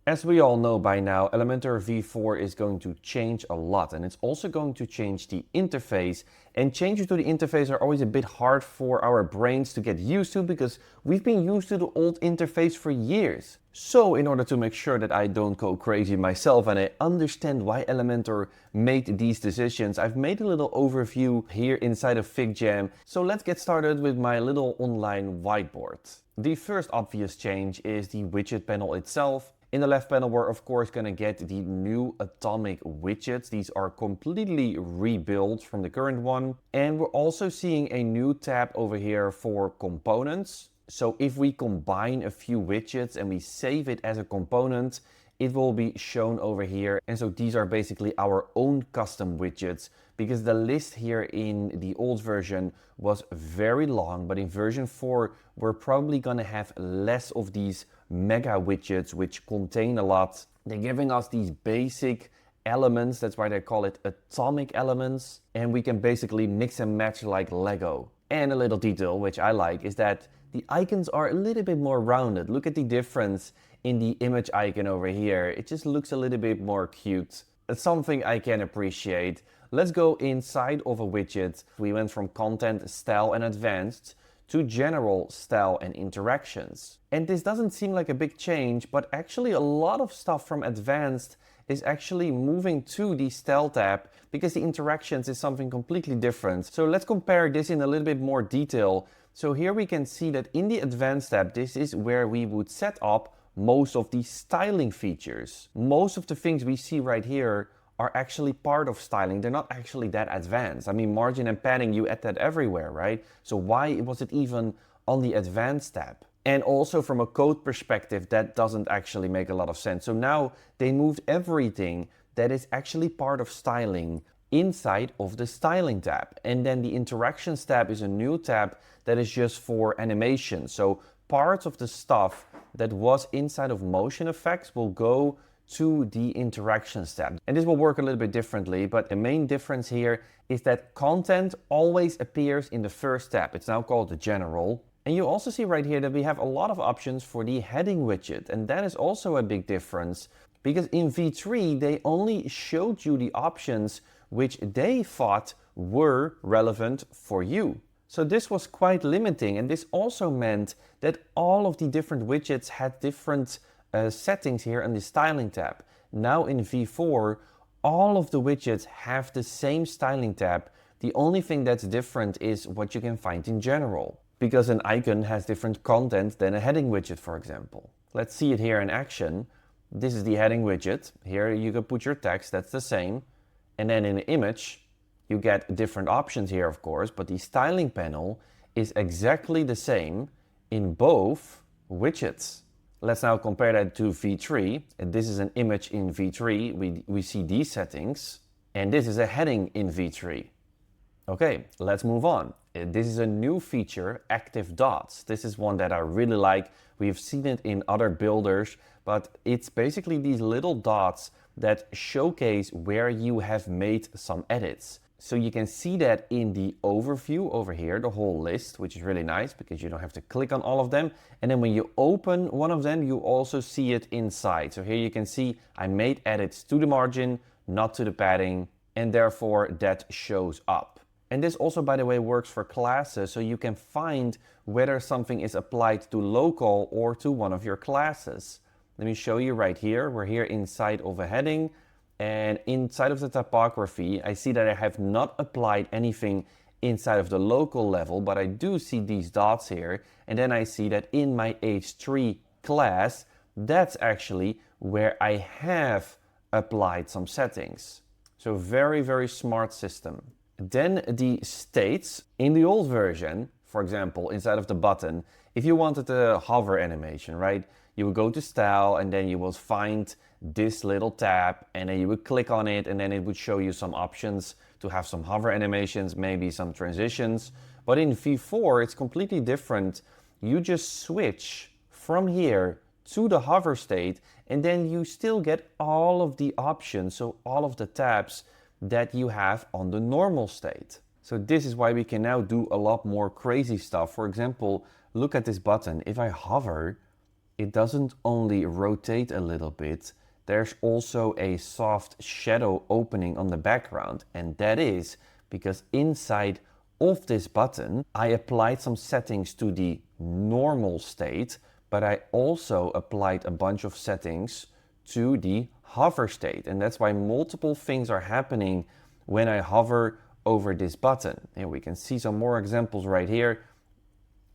As we all know by now, Elementor v4 is going to change a lot, and it's also going to change the interface. And changes to the interface are always a bit hard for our brains to get used to because we've been used to the old interface for years. So in order to make sure that I don't go crazy myself and I understand why Elementor made these decisions, I've made a little overview here inside of FigJam. So let's get started with my little online whiteboard. The first obvious change is the widget panel itself. In the left panel, we're of course going to get the new atomic widgets. These are completely rebuilt from the current one. And we're also seeing a new tab over here for components. So if we combine a few widgets and we save it as a component, it will be shown over here. And so these are basically our own custom widgets, because the list here in the old version was very long, but in version 4 we're probably gonna have less of these mega widgets which contain a lot. They're giving us these basic elements, that's why they call it atomic elements, and we can basically mix and match like Lego. And a little detail which I like is that the icons are a little bit more rounded. Look at the difference in the image icon over here. It just looks a little bit more cute. It's something I can appreciate. Let's go inside of a widget. We went from content, style and advanced to general, style and interactions. And this doesn't seem like a big change, but actually a lot of stuff from advanced is actually moving to the style tab because the interactions is something completely different. So let's compare this in a little bit more detail. So here we can see that in the advanced tab, this is where we would set up most of the styling features. Most of the things we see right here are actually part of styling. They're not actually that advanced. I mean, margin and padding, you add that everywhere, right? So why was it even on the advanced tab? And also from a code perspective, that doesn't actually make a lot of sense. So now they moved everything that is actually part of styling inside of the styling tab. And then the interactions tab is a new tab that is just for animation. So parts of the stuff that was inside of motion effects will go to the interactions tab. And this will work a little bit differently, but the main difference here is that content always appears in the first tab. It's now called the general. And you also see right here that we have a lot of options for the heading widget. And that is also a big difference because in V3, they only showed you the options which they thought were relevant for you. So this was quite limiting, and this also meant that all of the different widgets had different settings here in the styling tab. Now in V4, all of the widgets have the same styling tab. The only thing that's different is what you can find in general, because an icon has different content than a heading widget, for example. Let's see it here in action. This is the heading widget. Here you can put your text, that's the same. And then in the image, you get different options here, of course, but the styling panel is exactly the same in both widgets. Let's now compare that to V3. And this is an image in V3. We see these settings. And this is a heading in V3. Okay, let's move on. This is a new feature, active dots. This is one that I really like. We've seen it in other builders, but it's basically these little dots that showcase where you have made some edits. So you can see that in the overview over here, the whole list, which is really nice because you don't have to click on all of them. And then when you open one of them, you also see it inside. So here you can see I made edits to the margin, not to the padding, and therefore that shows up. And this also, by the way, works for classes, so you can find whether something is applied to local or to one of your classes. Let me show you right here. We're here inside of a heading. And inside of the typography, I see that I have not applied anything inside of the local level, but I do see these dots here. And then I see that in my H3 class, that's actually where I have applied some settings. So very, very smart system. Then the states in the old version, for example, inside of the button, if you wanted a hover animation, right? You would go to style and then you will find this little tab and then you would click on it and then it would show you some options to have some hover animations, maybe some transitions. But in V4, it's completely different. You just switch from here to the hover state and then you still get all of the options, so all of the tabs that you have on the normal state. So this is why we can now do a lot more crazy stuff. For example, look at this button. If I hover, it doesn't only rotate a little bit, there's also a soft shadow opening on the background, and that is because inside of this button, I applied some settings to the normal state, but I also applied a bunch of settings to the hover state. And that's why multiple things are happening when I hover over this button. And we can see some more examples right here.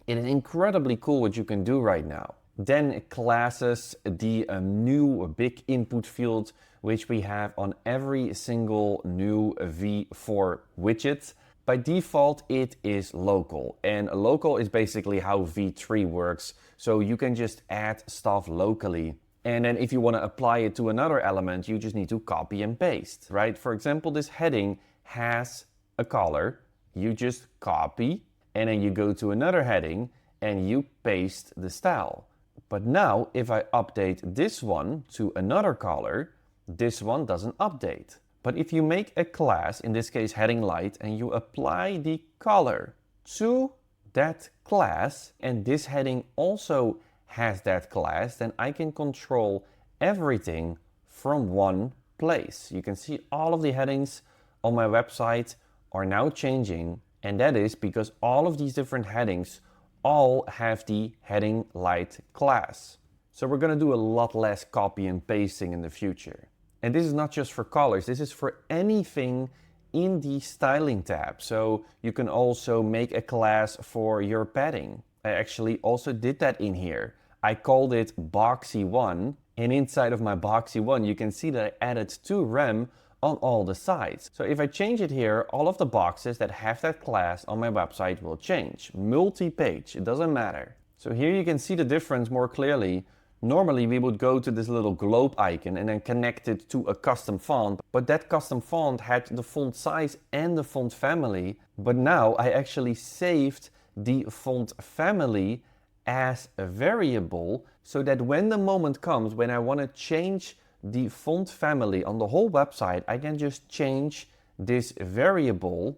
It is incredibly cool what you can do right now. Then classes, the new big input field, which we have on every single new V4 widget. By default, it is local, and local is basically how V3 works. So you can just add stuff locally. And then if you want to apply it to another element, you just need to copy and paste, right? For example, this heading has a color. You just copy, and then you go to another heading and you paste the style. But now if I update this one to another color, this one doesn't update. But if you make a class, in this case heading light, and you apply the color to that class, and this heading also has that class, then I can control everything from one place. You can see all of the headings on my website are now changing, and that is because all of these different headings all have the heading light class. So we're going to do a lot less copy and pasting in the future. And this is not just for colors, this is for anything in the styling tab. So you can also make a class for your padding. I actually also did that in here. I called it boxy1, and inside of my boxy1 you can see that I added 2 rem on all the sides. So if I change it here, all of the boxes that have that class on my website will change. Multi-page, it doesn't matter. So here you can see the difference more clearly. Normally we would go to this little globe icon and then connect it to a custom font, but that custom font had the font size and the font family. But now I actually saved the font family as a variable so that when the moment comes when I want to change the font family on the whole website, I can just change this variable,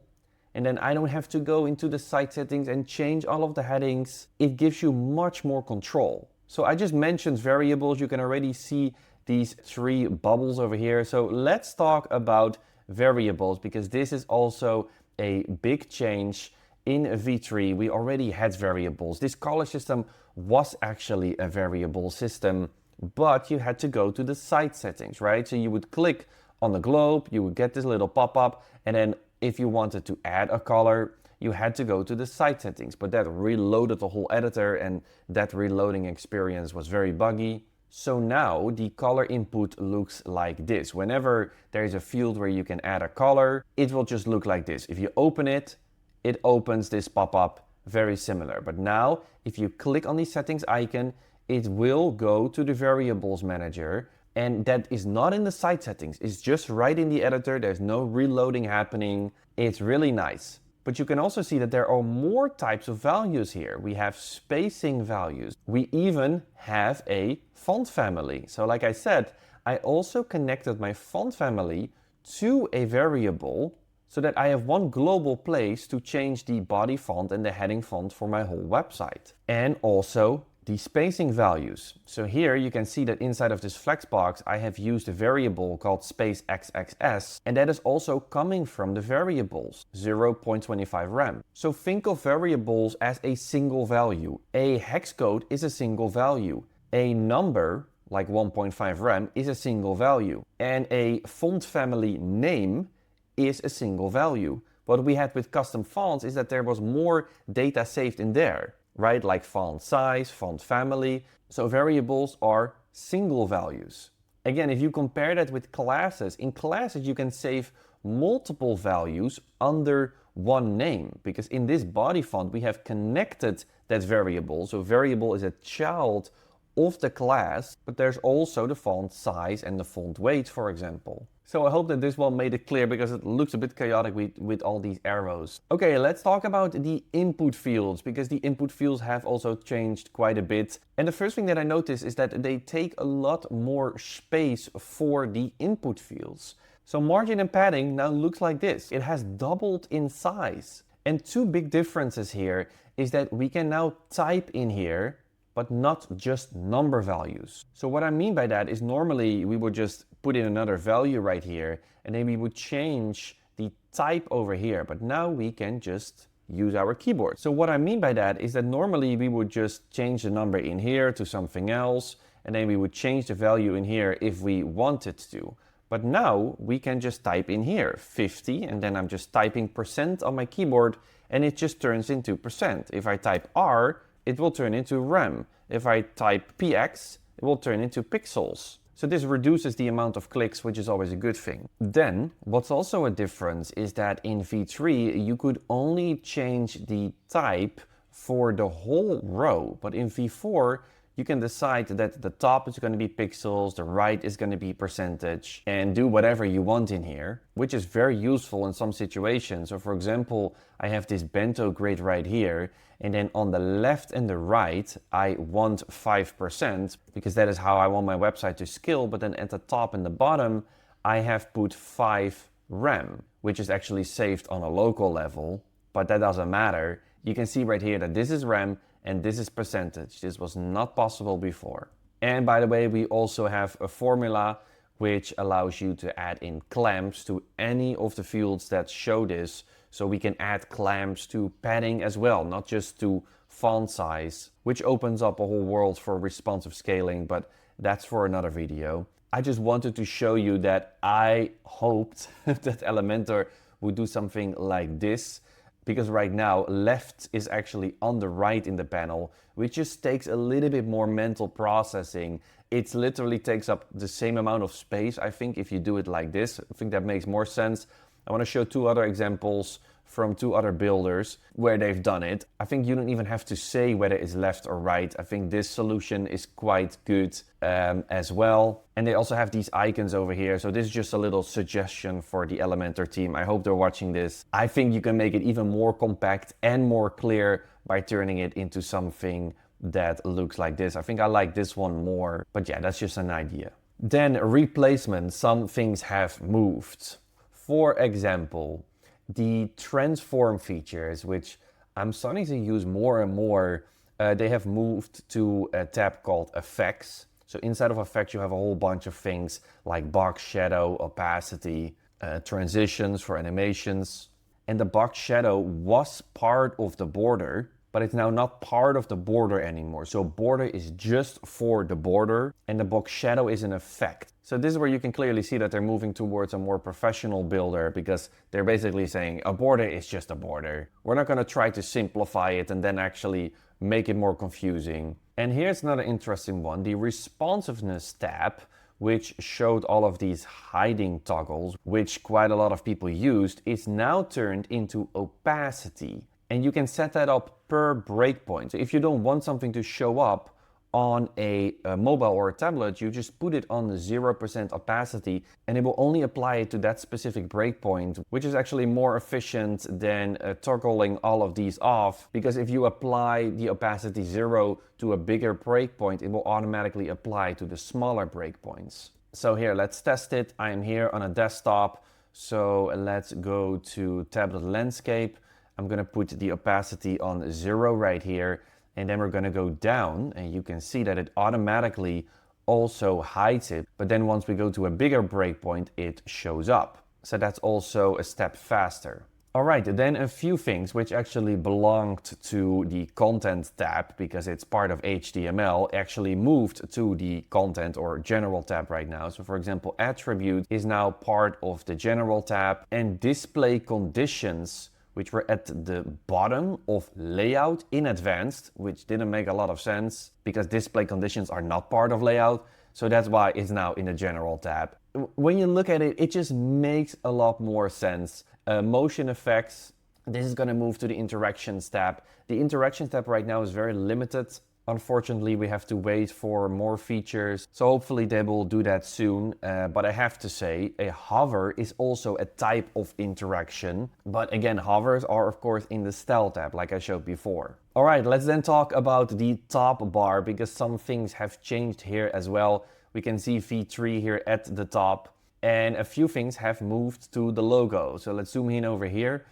and then I don't have to go into the site settings and change all of the headings. It gives you much more control. So I just mentioned variables. You can already see these 3 bubbles over here. So let's talk about variables, because this is also a big change. In V3, we already had variables. This color system was actually a variable system, but you had to go to the site settings, right? So you would click on the globe, you would get this little pop-up, and then if you wanted to add a color, you had to go to the site settings, but that reloaded the whole editor, and that reloading experience was very buggy. So now the color input looks like this. Whenever there is a field where you can add a color, it will just look like this. If you open it, it opens this pop-up, very similar. But now if you click on the settings icon, it will go to the variables manager, and that is not in the site settings. It's just right in the editor. There's no reloading happening. It's really nice. But you can also see that there are more types of values here. We have spacing values. We even have a font family. So like I said, I also connected my font family to a variable so that I have one global place to change the body font and the heading font for my whole website. And also the spacing values. So here you can see that inside of this flexbox, I have used a variable called space XXS, and that is also coming from the variables, 0.25 rem. So think of variables as a single value. A hex code is a single value. A number, like 1.5 rem, is a single value. And a font family name is a single value. What we had with custom fonts is that there was more data saved in there, right? Like font size, font family. So variables are single values. Again, if you compare that with classes, in classes you can save multiple values under one name, because in this body font we have connected that variable. So variable is a child of the class, but there's also the font size and the font weight, for example. So I hope that this one made it clear, because it looks a bit chaotic with all these arrows. Okay, let's talk about the input fields, because the input fields have also changed quite a bit. And the first thing that I notice is that they take a lot more space for the input fields. So margin and padding now looks like this. It has doubled in size. And 2 big differences here is that we can now type in here but not just number values. So what I mean by that is normally we would just put in another value right here, and then we would change the type over here, but now we can just use our keyboard. So what I mean by that is that normally we would just change the number in here to something else, and then we would change the value in here if we wanted to. But now we can just type in here 50, and then I'm just typing % on my keyboard, and it just turns into %. If I type R, it will turn into rem. If I type px, it will turn into pixels. So this reduces the amount of clicks, which is always a good thing. Then, what's also a difference is that in V3, you could only change the type for the whole row, but in V4, you can decide that the top is going to be pixels, the right is going to be percentage, and do whatever you want in here, which is very useful in some situations. So for example, I have this bento grid right here, and then on the left and the right, I want 5%, because that is how I want my website to scale, but then at the top and the bottom, I have put 5 rem, which is actually saved on a local level, but that doesn't matter. You can see right here that this is rem, and this is percentage. This was not possible before. And by the way, we also have a formula which allows you to add in clamps to any of the fields that show this. So we can add clamps to padding as well, not just to font size, which opens up a whole world for responsive scaling, but that's for another video. I just wanted to show you that I hoped that Elementor would do something like this, because right now left is actually on the right in the panel, which just takes a little bit more mental processing. It literally takes up the same amount of space, I think, if you do it like this. I think that makes more sense. I want to show 2 other examples from 2 other builders where they've done it. I think you don't even have to say whether it's left or right. I think this solution is quite good as well. And they also have these icons over here. So this is just a little suggestion for the Elementor team. I hope they're watching this. I think you can make it even more compact and more clear by turning it into something that looks like this. I think I like this one more, but yeah, that's just an idea. Then replacement, some things have moved. For example, the transform features, which I'm starting to use more and more, they have moved to a tab called effects. So inside of effects, you have a whole bunch of things like box shadow, opacity, transitions for animations. And the box shadow was part of the border, but it's now not part of the border anymore. So border is just for the border, and the box shadow is an effect. So this is where you can clearly see that they're moving towards a more professional builder, because they're basically saying a border is just a border. We're not gonna try to simplify it and then actually make it more confusing. And here's another interesting one, the responsiveness tab, which showed all of these hiding toggles, which quite a lot of people used, is now turned into opacity. And you can set that up per breakpoint. So if you don't want something to show up on a mobile or a tablet, you just put it on 0% opacity, and it will only apply it to that specific breakpoint, which is actually more efficient than toggling all of these off, because if you apply the opacity 0 to a bigger breakpoint, it will automatically apply to the smaller breakpoints. So here, let's test it. I am here on a desktop, so let's go to tablet landscape. I'm gonna put the opacity on 0 right here, and then we're gonna go down, and you can see that it automatically also hides it. But then once we go to a bigger breakpoint, it shows up. So that's also a step faster. All right, then a few things which actually belonged to the content tab, because it's part of HTML, actually moved to the content or general tab right now. So for example, attribute is now part of the general tab, and display conditions, which were at the bottom of layout in advanced, which didn't make a lot of sense because display conditions are not part of layout. So that's why it's now in the general tab. When you look at it, it just makes a lot more sense. Motion effects, this is gonna move to the interactions tab. The interactions tab right now is very limited. Unfortunately, we have to wait for more features, so hopefully they will do that soon. But I have to say, a hover is also a type of interaction. But again, hovers are of course in the style tab, like I showed before. All right, let's then talk about the top bar, because some things have changed here as well. We can see V3 here at the top, and a few things have moved to the logo. So let's zoom in over here.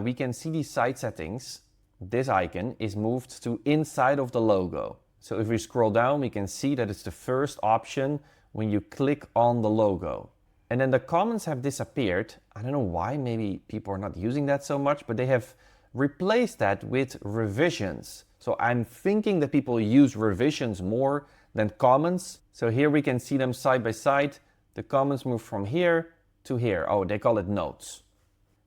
We can see the site settings. This icon is moved to inside of the logo. So if we scroll down, we can see that it's the first option when you click on the logo. And then the comments have disappeared. I don't know why, maybe people are not using that so much, but they have replaced that with revisions. So I'm thinking that people use revisions more than comments. So here we can see them side by side. The comments move from here to here. Oh, they call it notes.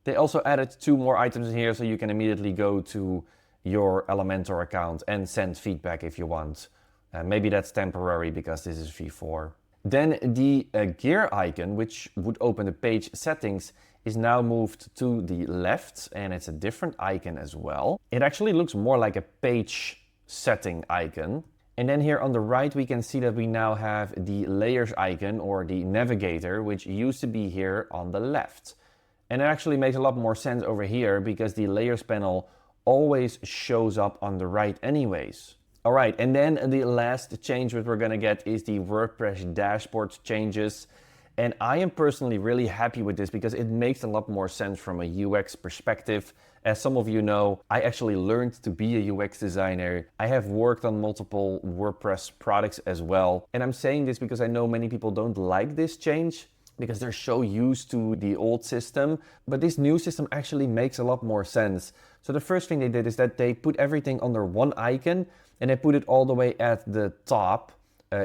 They also added 2 more items in here, so you can immediately go to your Elementor account and send feedback if you want. Maybe that's temporary because this is v4. Then the gear icon, which would open the page settings, is now moved to the left, and it's a different icon as well. It actually looks more like a page setting icon. And then here on the right, we can see that we now have the layers icon or the navigator, which used to be here on the left. And it actually makes a lot more sense over here because the layers panel always shows up on the right anyways. All right, and then the last change that we're gonna get is the WordPress dashboard changes. And I am personally really happy with this because it makes a lot more sense from a UX perspective. As some of you know, I actually learned to be a UX designer. I have worked on multiple WordPress products as well. And I'm saying this because I know many people don't like this change because they're so used to the old system. But this new system actually makes a lot more sense. So the first thing they did is that they put everything under one icon and they put it all the way at the top,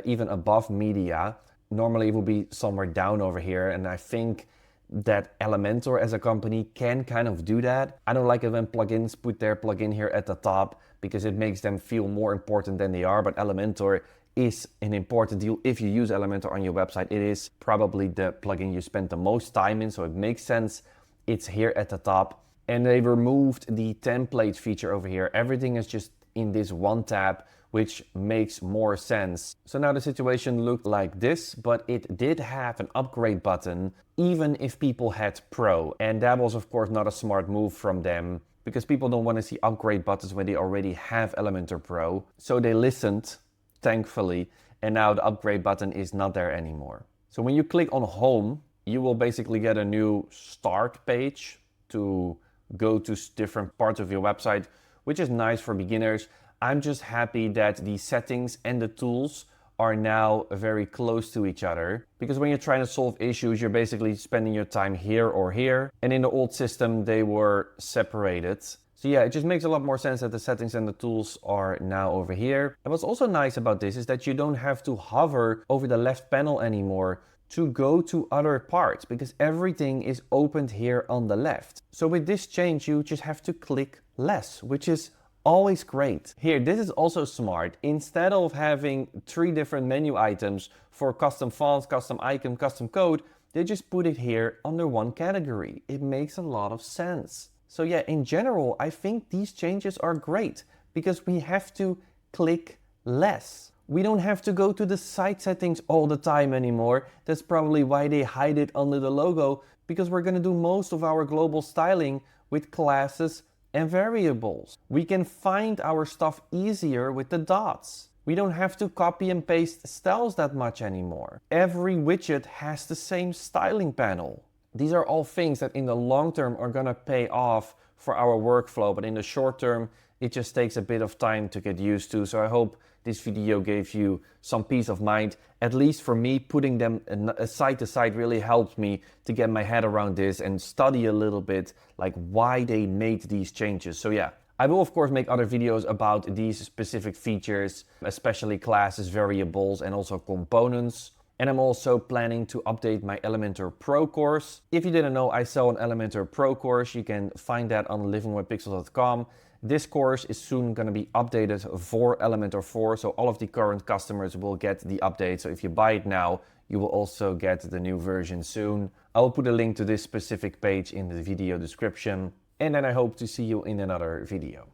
even above media. Normally it would be somewhere down over here, and I think that Elementor as a company can kind of do that. I don't like it when plugins put their plugin here at the top because it makes them feel more important than they are, but Elementor is an important deal. If you use Elementor on your website, it is probably the plugin you spend the most time in, so it makes sense it's here at the top. And they removed the template feature over here. Everything is just in this one tab, which makes more sense. So now the situation looked like this, but it did have an upgrade button, even if people had Pro. And that was of course not a smart move from them because people don't want to see upgrade buttons when they already have Elementor Pro. So they listened, thankfully, and now the upgrade button is not there anymore. So when you click on home, you will basically get a new start page to go to different parts of your website, which is nice for beginners. I'm just happy that the settings and the tools are now very close to each other, because when you're trying to solve issues, you're basically spending your time here or here. And in the old system, they were separated. So yeah, it just makes a lot more sense that the settings and the tools are now over here. And what's also nice about this is that you don't have to hover over the left panel anymore to go to other parts, because everything is opened here on the left. So with this change, you just have to click less, which is always great. Here, this is also smart. Instead of having 3 different menu items for custom fonts, custom icon, custom code, they just put it here under one category. It makes a lot of sense. So yeah, in general, I think these changes are great because we have to click less. We don't have to go to the site settings all the time anymore. That's probably why they hide it under the logo, because we're going to do most of our global styling with classes and variables. We can find our stuff easier with the dots. We don't have to copy and paste styles that much anymore. Every widget has the same styling panel. These are all things that in the long term are gonna pay off for our workflow, but in the short term, it just takes a bit of time to get used to. So I hope this video gave you some peace of mind. At least for me, putting them side to side really helped me to get my head around this and study a little bit like why they made these changes. So yeah, I will of course make other videos about these specific features, especially classes, variables, and also components. And I'm also planning to update my Elementor Pro course. If you didn't know, I sell an Elementor Pro course. You can find that on livingwithpixels.com. This course is soon going to be updated for Elementor 4, so all of the current customers will get the update. So if you buy it now, you will also get the new version soon. I will put a link to this specific page in the video description. And then I hope to see you in another video.